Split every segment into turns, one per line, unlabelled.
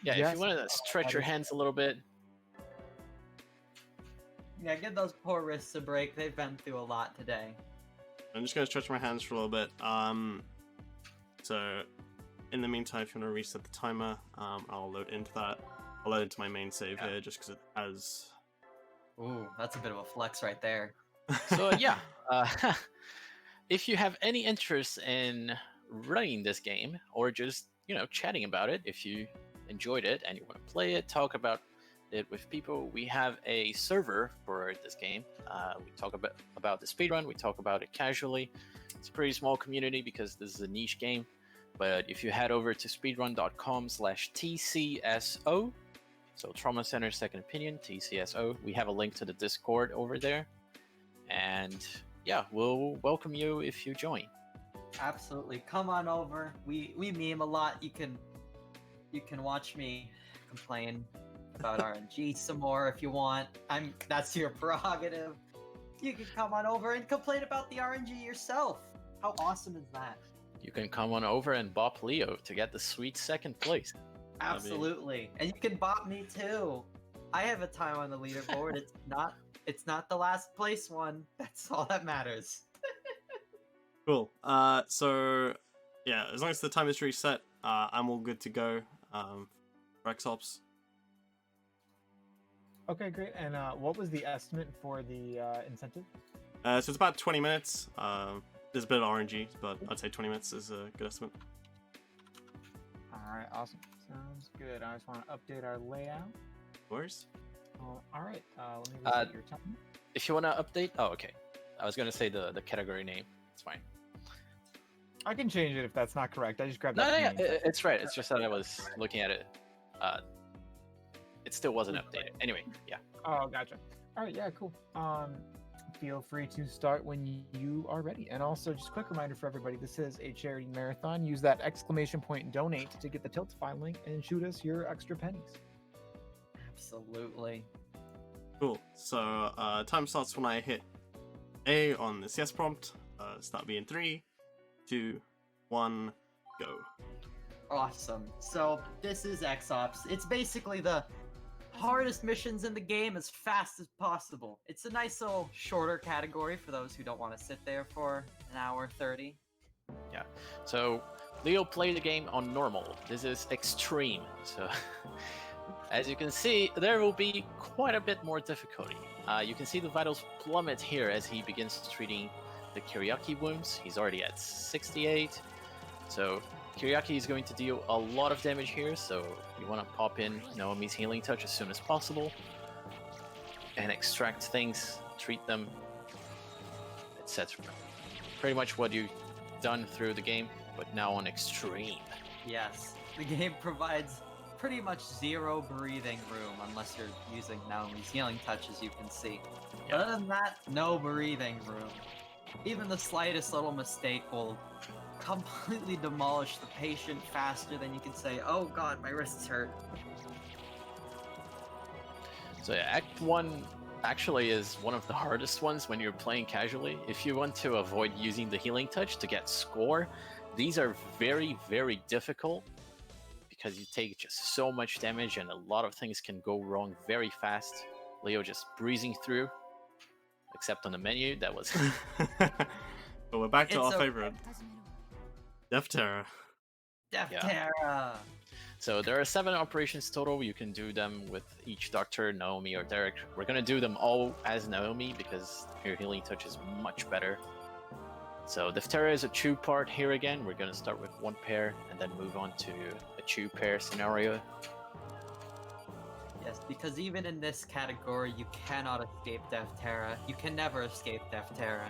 Yeah,
Yes.
if you want to stretch your hands a little bit.
Yeah, give those poor wrists a break. They've been through a lot today.
I'm just gonna stretch my hands for a little bit. So in the meantime, if you want to reset the timer, I'll load into that. I'll load into my main save here just because it has.
Ooh, that's a bit of a flex right there.
So yeah, if you have any interest in running this game or just chatting about it, if you enjoyed it and you want to play it, talk about it with people, we have a server for this game. We talk about the speedrun. We talk about it casually. It's a pretty small community because this is a niche game. But if you head over to speedrun.com/TCSO, so Trauma Center Second Opinion, TCSO, we have a link to the Discord over there. And yeah, we'll welcome you if you join.
Absolutely, come on over. We meme a lot. You can watch me complain about RNG some more if you want. That's your prerogative. You can come on over and complain about the RNG yourself. How awesome is that?
You can come on over and bop Leo to get the sweet second place.
Absolutely, and you can bop me too. I have a time on the leaderboard. It's not the last place one. That's all that matters.
Cool. So yeah, as long as the time is reset, I'm all good to go. Rexops.
Okay, great. And what was the estimate for the incentive?
So it's about 20 minutes. There's a bit of RNG, but I'd say 20 minutes is a good estimate.
All right, awesome. Sounds good. I just want to update our layout.
Where's?
All right, let me reset your time.
If you want to update, okay. I was going to say the category name. It's fine.
I can change it if that's not correct. I just grabbed
No,
that.
it's right. It's just that I was looking at it. It still wasn't updated. Anyway, yeah.
Oh, gotcha. All right, yeah, cool. Feel free to start when you are ready. And also, just a quick reminder for everybody, this is a charity marathon. Use that !donate to get the Tiltify link and shoot us your extra pennies.
Absolutely.
Cool. So time starts when I hit A on the CS prompt. Start being 3, 2, 1, go.
Awesome. So this is X-Ops. It's basically the hardest missions in the game as fast as possible. It's a nice little shorter category for those who don't want to sit there for an hour 30.
Yeah. So Leo played the game on normal. This is extreme. So as you can see, there will be quite a bit more difficulty. You can see the vitals plummet here as he begins treating the Kiryaki wounds. He's already at 68. So Kiryaki is going to deal a lot of damage here, so you want to pop in Naomi's healing touch as soon as possible and extract things, treat them, etc. Pretty much what you've done through the game, but now on extreme.
Yes, the game provides pretty much zero breathing room unless you're using Naomi's healing touch, as you can see.
Yeah.
Other than that, no breathing room. Even the slightest little mistake will completely demolish the patient faster than you can say, oh god, my wrists hurt.
So yeah, Act 1 actually is one of the hardest ones when you're playing casually. If you want to avoid using the healing touch to get score, these are very, very difficult because you take just so much damage and a lot of things can go wrong very fast. Leo just breezing through, except on the menu, that was...
But we're back to our favorite. Deftera.
Deftera!
Yeah. So there are 7 operations total. You can do them with each doctor, Naomi or Derek. We're going to do them all as Naomi because her healing touch is much better. So Deftera is a 2-part here again. We're going to start with 1 pair and then move on to a 2-pair scenario.
Yes, because even in this category, you cannot escape Deftera. You can never escape Deftera.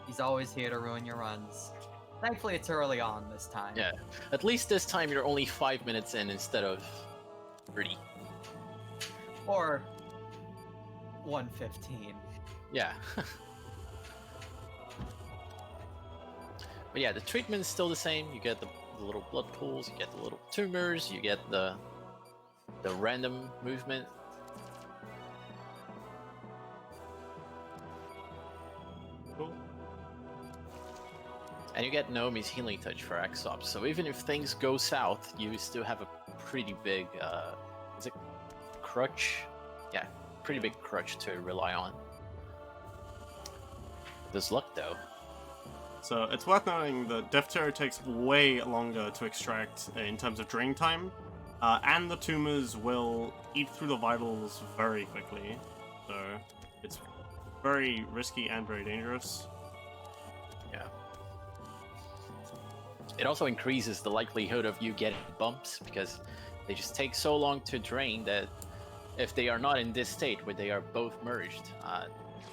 He's always here to ruin your runs. Thankfully, it's early on this time.
Yeah, at least this time you're only 5 minutes in instead of 30.
Or 1:15.
Yeah. But yeah, the treatment is still the same. You get the little blood pools, you get the little tumors, you get the random movement.
Cool.
And you get Naomi's Healing Touch for X-Ops, so even if things go south, you still have a pretty big, is it crutch? Yeah, pretty big crutch to rely on. There's luck though.
So it's worth noting that Deftera takes way longer to extract in terms of drain time, and the tumors will eat through the vitals very quickly, so it's very risky and very dangerous.
Yeah. It also increases the likelihood of you getting bumps, because they just take so long to drain that if they are not in this state where they are both merged,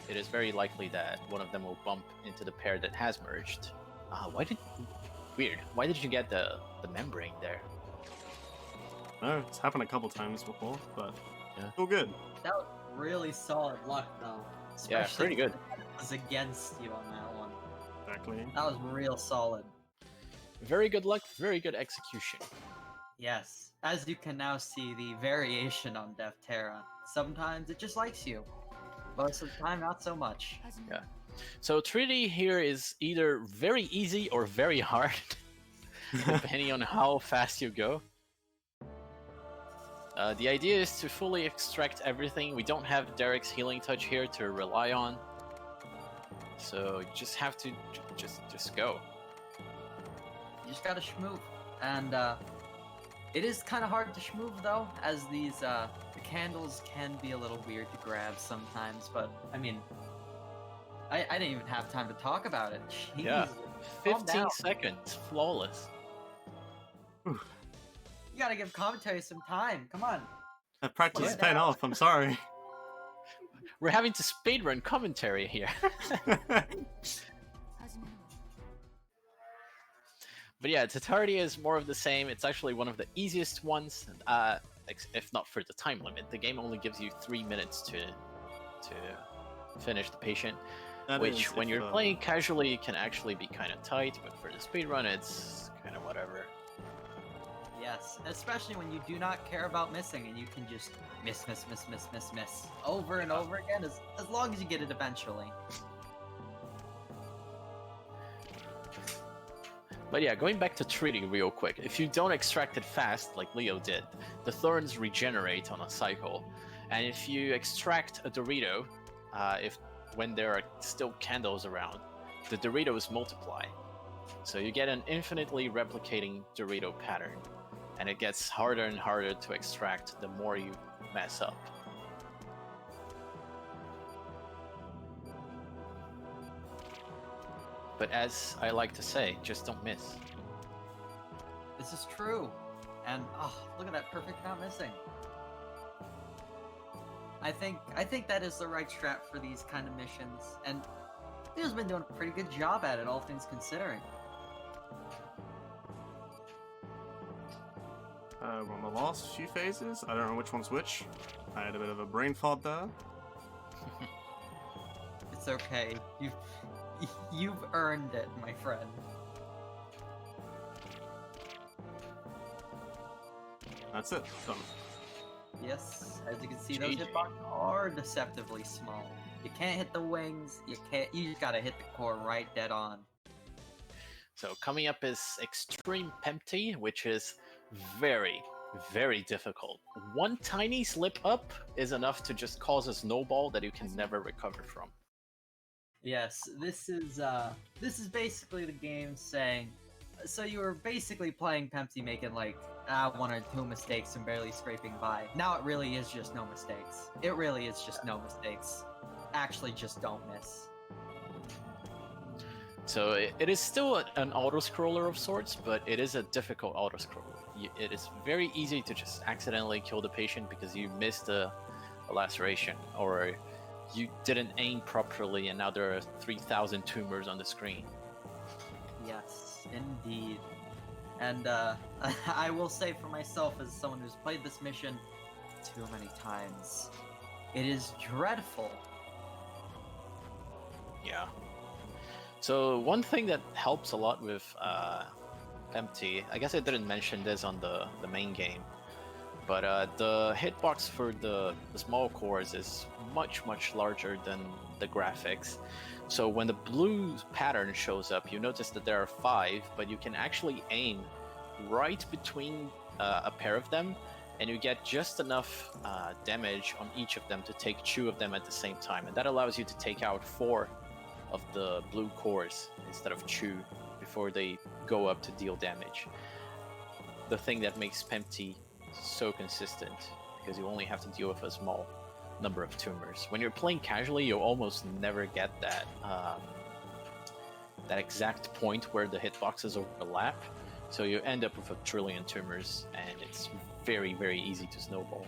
it is very likely that one of them will bump into the pair that has merged. Weird. Why did you get the membrane there?
No, it's happened a couple times before, but
Yeah.
still good.
That was really solid luck, though.
Yeah, pretty good.
It was against you on that one.
Exactly.
That was real solid.
Very good luck, very good execution.
Yes. As you can now see, the variation on Deftera. Sometimes it just likes you. Most of the time, not so much.
Yeah. So 3D here is either very easy or very hard, depending on how fast you go. The idea is to fully extract everything. We don't have Derek's Healing Touch here to rely on, so you just have to just go.
You just gotta schmoove. And it is kind of hard to schmoove, though, as these the candles can be a little weird to grab sometimes, but I mean, I didn't even have time to talk about it. Jeez.
Yeah.
Calm
15
down.
seconds, flawless.
You gotta give commentary some time. Come on.
That practice is
Yeah.
paying off, I'm sorry.
We're having to speedrun commentary here. But yeah, Tatardia is more of the same. It's actually one of the easiest ones, if not for the time limit. The game only gives you 3 minutes to finish the patient,
That
which
is
when
if,
you're playing casually can actually be kind of tight, but for the speedrun it's kind of whatever.
Yes, especially when you do not care about missing and you can just miss over and over again, as long as you get it eventually.
But yeah, going back to treaty real quick, if you don't extract it fast, like Leo did, the thorns regenerate on a cycle. And if you extract a Dorito, when there are still candles around, the Doritos multiply. So you get an infinitely replicating Dorito pattern. And it gets harder and harder to extract the more you mess up. But as I like to say, just don't miss.
This is true. And oh, look at that perfect not missing. I think that is the right strat for these kind of missions, and Leo's been doing a pretty good job at it, all things considering.
We're on the last few phases. I don't know which one's which. I had a bit of a brain fart there.
It's okay. You've earned it, my friend.
That's it. Done.
Yes, as you can see, those
GG.
hitboxes are deceptively small. You can't hit the wings. You just gotta hit the core right dead on.
So coming up is Extreme Empty, which is very, very difficult. One tiny slip up is enough to just cause a snowball that you can never recover from.
Yes, this is basically the game saying, so you were basically playing Pempty, making like 1 or 2 mistakes and barely scraping by. Now it really is just no mistakes. It really is just no mistakes. Actually, just don't miss.
So it is still an auto-scroller of sorts, but it is a difficult auto-scroller. It is very easy to just accidentally kill the patient because you missed a laceration, or you didn't aim properly and now there are 3,000 tumors on the screen.
Yes, indeed. And I will say for myself, as someone who's played this mission too many times, it is dreadful.
Yeah. So one thing that helps a lot with Empty, I guess I didn't mention this on the main game, But the hitbox for the small cores is much larger than the graphics. So when the blue pattern shows up, you notice that there are 5, but you can actually aim right between a pair of them, and you get just enough damage on each of them to take 2 of them at the same time, and that allows you to take out 4 of the blue cores instead of 2 before they go up to deal damage. The thing that makes Pempty so consistent, because you only have to deal with a small number of tumors. When you're playing casually, you almost never get that that exact point where the hitboxes overlap, so you end up with a trillion tumors, and it's very easy to snowball.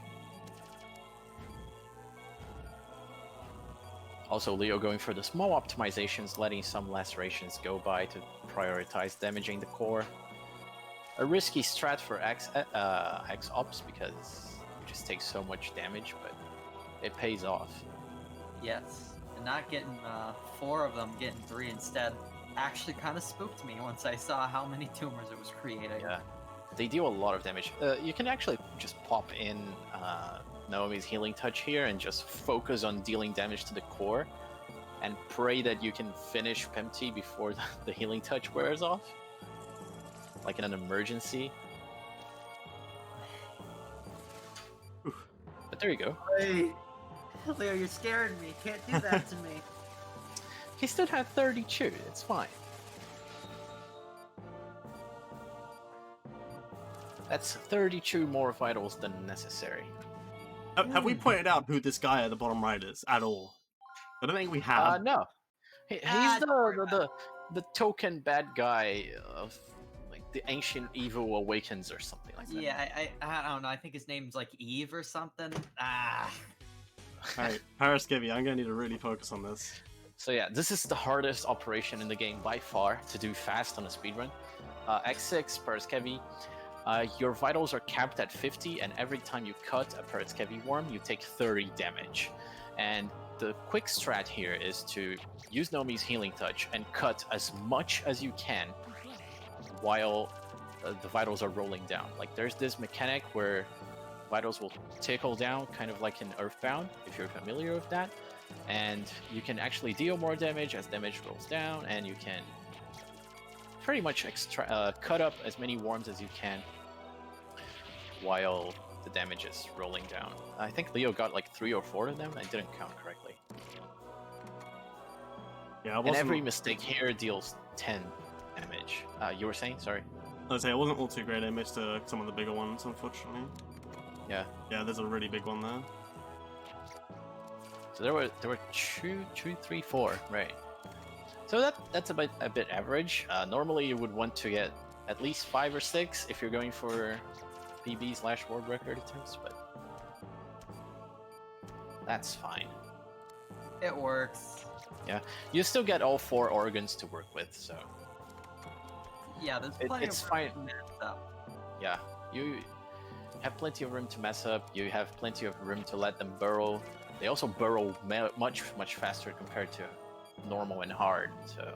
Also, Leo going for the small optimizations, letting some lacerations go by to prioritize damaging the core. A risky strat for X ops because you just take so much damage, but it pays off.
Yes, and not getting 4 of them, getting 3 instead, actually kind of spooked me once I saw how many tumors it was creating.
Yeah, they deal a lot of damage. You can actually just pop in Naomi's healing touch here and just focus on dealing damage to the core, and pray that you can finish Pempty before the healing touch wears off, like in an emergency. But there you go.
Wait, Leo, you're scaring me. Can't do that to me.
He still had 32. It's fine. That's 32 more vitals than necessary.
Have we pointed out who this guy at the bottom right is at all? I don't think we have.
No. He's the token bad guy of like the ancient evil awakens or something like that.
Yeah, I don't know. I think his name's like Eve or something.
Alright, PowerSpring, I'm gonna need to really focus on this.
So yeah, this is the hardest operation in the game by far to do fast on a speedrun. X6 PowerSpring, your vitals are capped at 50, and every time you cut a PowerSpring worm, you take 30 damage. And the quick strat here is to use Nomi's healing touch and cut as much as you can while the vitals are rolling down. Like there's this mechanic where vitals will tickle down, kind of like in Earthbound, if you're familiar with that. And you can actually deal more damage as damage rolls down, and you can pretty much cut up as many worms as you can while the damage is rolling down. I think Leo got like 3 or 4 of them. I didn't count correctly.
Yeah,
and every mistake here deals 10 damage. You were saying? Sorry.
I was saying, it wasn't all too great. I missed some of the bigger ones, unfortunately.
Yeah.
Yeah, there's a really big one there.
So there were 2, 3, 4, right? So that's a bit average. Normally you would want to get at least 5 or 6 if you're going for PB/world record attempts, but that's fine.
It works.
Yeah, you still get all 4 organs to work with, so
yeah, there's plenty
it's
of
fine.
room to mess up.
Yeah, you have plenty of room to mess up. You have plenty of room to let them burrow. They also burrow much faster compared to normal and hard. So,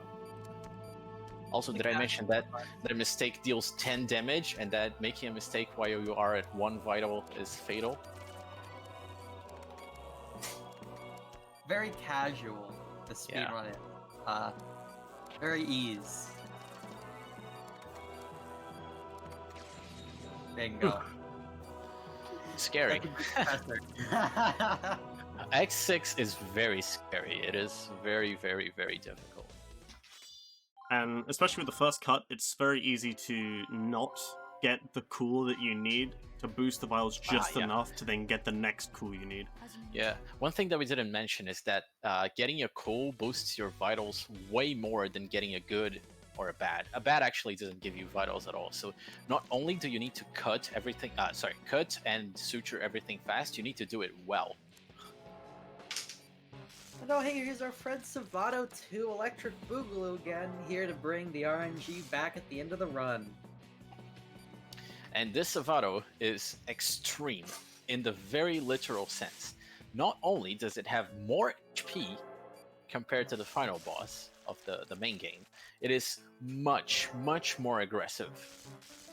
also, did I mention that a mistake deals 10 damage, and that making a mistake while you are at 1 vital is fatal?
Very casual, the speedrun.
Yeah.
Very ease. Bingo.
Scary. X6 is very scary. It is very difficult.
And especially with the first cut, it's very easy to not get the cool that you need to boost the vitals just enough to then get the next cool you need.
Yeah, one thing that we didn't mention is that getting a cool boosts your vitals way more than getting a good or a bad. A bad actually doesn't give you vitals at all. So not only do you need to cut everything, cut and suture everything fast, you need to do it well.
Oh, hey, here's our friend Savato 2 Electric Boogaloo again, here to bring the RNG back at the end of the run.
And this Savato is extreme in the very literal sense. Not only does it have more HP compared to the final boss of the main game, it is much more aggressive.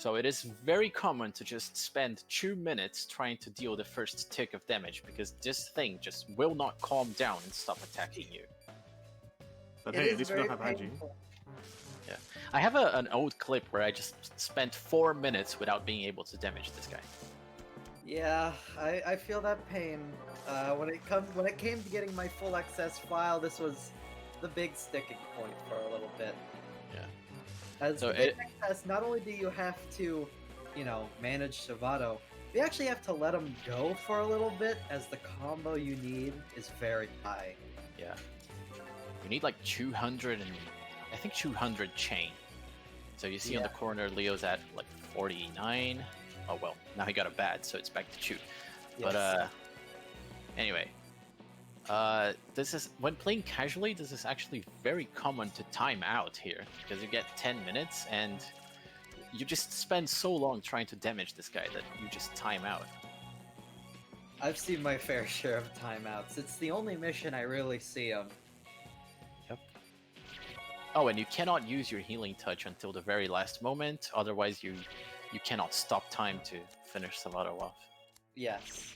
So it is very common to just spend 2 minutes trying to deal the first tick of damage, because this thing just will not calm down and stop attacking you.
But
It
hey,
is
at least we don't
very
have Angie.
painful.
I have an old clip where I just spent 4 minutes without being able to damage this guy.
Yeah, I feel that pain. When it came to getting my full access file, this was the big sticking point for a little bit.
Yeah.
As
So
to get access, not only do you have to, manage Savato, you actually have to let him go for a little bit, as the combo you need is very high.
Yeah. You need like 200 and I think 200 chain. So you see on the
Yeah.
corner, Leo's at like 49. Oh well, now he got a bad, so it's back to 2. But anyway, this is when playing casually. This is actually very common to time out here, because you get 10 minutes and you just spend so long trying to damage this guy that you just time out.
I've seen my fair share of timeouts. It's the only mission I really see them.
Oh, and you cannot use your healing touch until the very last moment. Otherwise, you cannot stop time to finish Savato off.
Yes.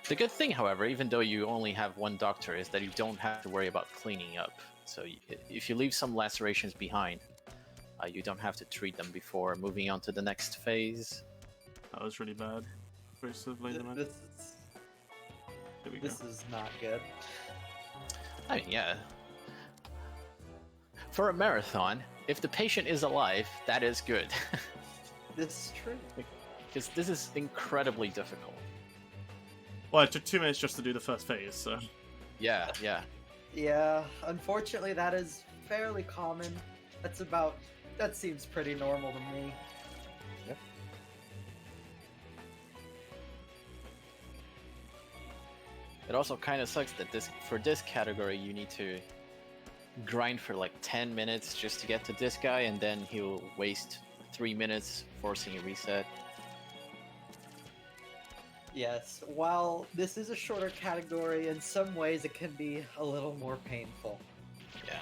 The good thing, however, even though you only have one doctor, is that you don't have to worry about cleaning up. So if you leave some lacerations behind, you don't have to treat them before moving on to the next phase.
That was really bad. Aggressively damage. There we go.
This is not good.
I mean, yeah. For a marathon, if the patient is alive, that is good.
This is true.
Because this is incredibly difficult.
Well, it took 2 minutes just to do the first phase, so...
Yeah, yeah.
Yeah, unfortunately that is fairly common. That seems pretty normal to me.
Yep. It also kind of sucks that for this category you need to grind for like 10 minutes just to get to this guy, and then he'll waste 3 minutes forcing a reset.
Yes, while this is a shorter category, in some ways it can be a little more painful.
Yeah.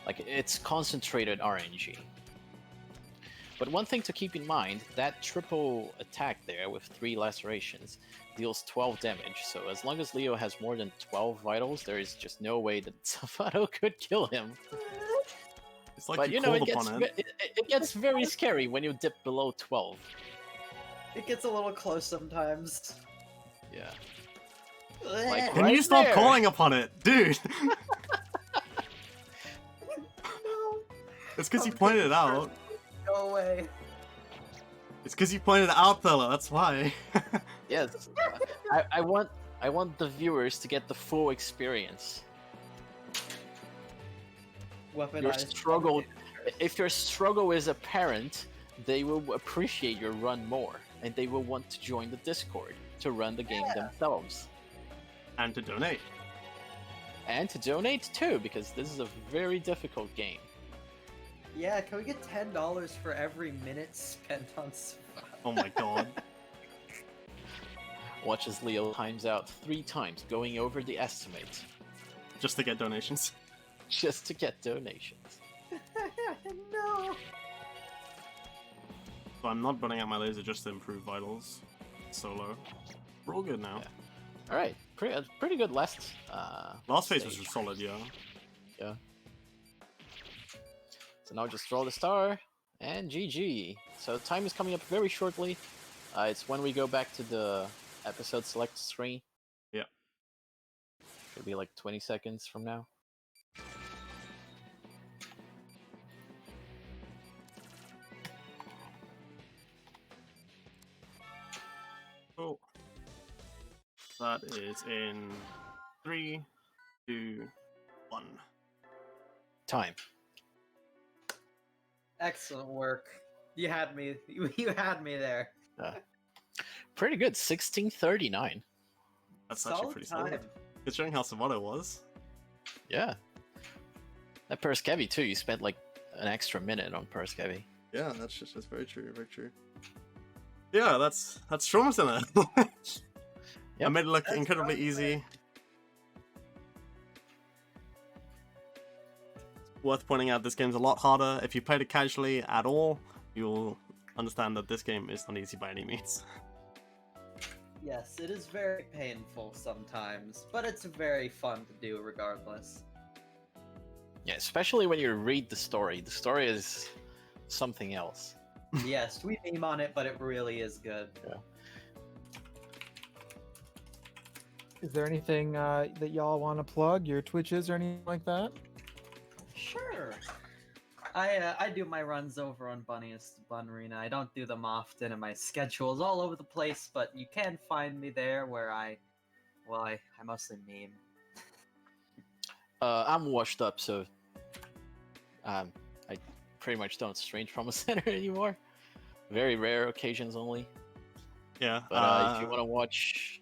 Like, it's concentrated RNG. But one thing to keep in mind, that triple attack there with 3 lacerations deals 12 damage, so as long as Leo has more than 12 vitals, there is just no way that Savato could kill him.
It's like
But
you
know,
called upon it.
it gets very scary when you dip below 12.
It gets a little close sometimes.
Yeah.
Like,
Can
right
you stop
there.
calling upon it? Dude!
no,
It's because you
I'm
pointed it
getting
out.
go away.
It's because you pointed it out, fella, that's why.
Yes. I want the viewers to get the full experience.
Weaponized.
Your struggle, if your struggle is apparent, they will appreciate your run more, and they will want to join the Discord to run the game themselves.
And to donate.
And to donate too, because this is a very difficult game.
Yeah, can we get $10 for every minute spent on Savato?
Oh my god.
Watch as Leo times out 3 times, going over the estimate,
Just to get donations.
just to get donations.
No.
So I'm not running out my laser just to improve vitals. Solo. We're all good now.
Yeah. Alright, pretty good last
Last phase was
stage.
just solid, yeah.
Yeah. So now just draw the star, and GG. So time is coming up very shortly. It's when we go back to the episode select screen.
Yeah.
Should be like 20 seconds from now.
Cool. That is in 3, 2, 1.
Time.
Excellent work. You had me. You had me there.
Pretty good, 1639.
That's actually pretty solid.
time.
Considering how Savato was.
Yeah. That Perskevi too, you spent like an extra minute on Perskevi.
Yeah, that's very true, very true. Yeah, that's Trauma Center. I
Yep.
made it look
That's
incredibly
Trauma Center.
easy. Worth pointing out, this game's a lot harder. If you played it casually at all, you'll understand that this game is not easy by any means.
Yes, it is very painful sometimes, but it's very fun to do regardless.
Yeah, especially when you read the story. The story is something else.
Yes, we meme on it, but it really is good.
Is there anything that y'all want to plug? Your Twitches or anything like that?
Sure. I do my runs over on Bunniest Bun Arena. I don't do them often, and my schedule is all over the place. But you can find me there, where I mostly meme.
I'm washed up, so I pretty much don't stream Trauma Center anymore. Very rare occasions only.
Yeah.
But if you want to watch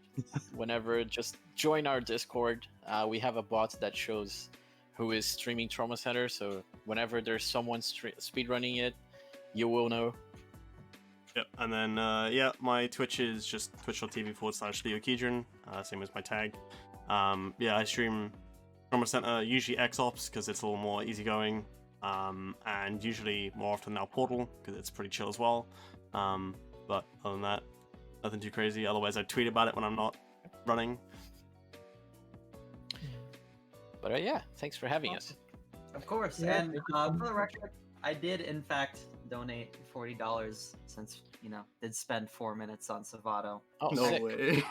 whenever, just join our Discord. We have a bot that shows who is streaming Trauma Center, so whenever there's someone speedrunning it, you will know.
Yep, and then, yeah, my Twitch is just twitch.tv/LeoKeidran, same as my tag. Yeah, I stream Trauma Center, usually XOps, because it's a little more easygoing, and usually more often now Portal, because it's pretty chill as well. But other than that, nothing too crazy. Otherwise, I tweet about it when I'm not running.
But yeah, thanks for having us.
Of course,
Yeah,
and
thank you so
for the
much.
record, I did in fact donate $40 since did spend 4 minutes on Savato.
Oh,
No
sick.
way.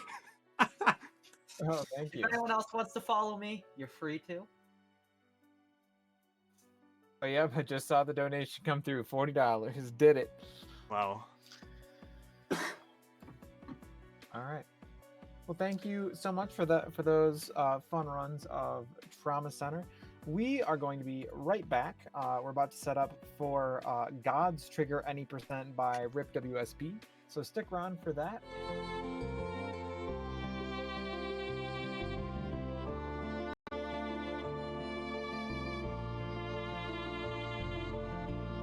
Oh, thank you.
If anyone else wants to follow me, you're free to.
Oh, yeah, I just saw the donation come through. $40. Did it.
Wow.
All right. Well, thank you so much for those fun runs of Trauma Center. We are going to be right back. We're about to set up for God's Trigger Any Percent by RIP WSP. So stick around for that.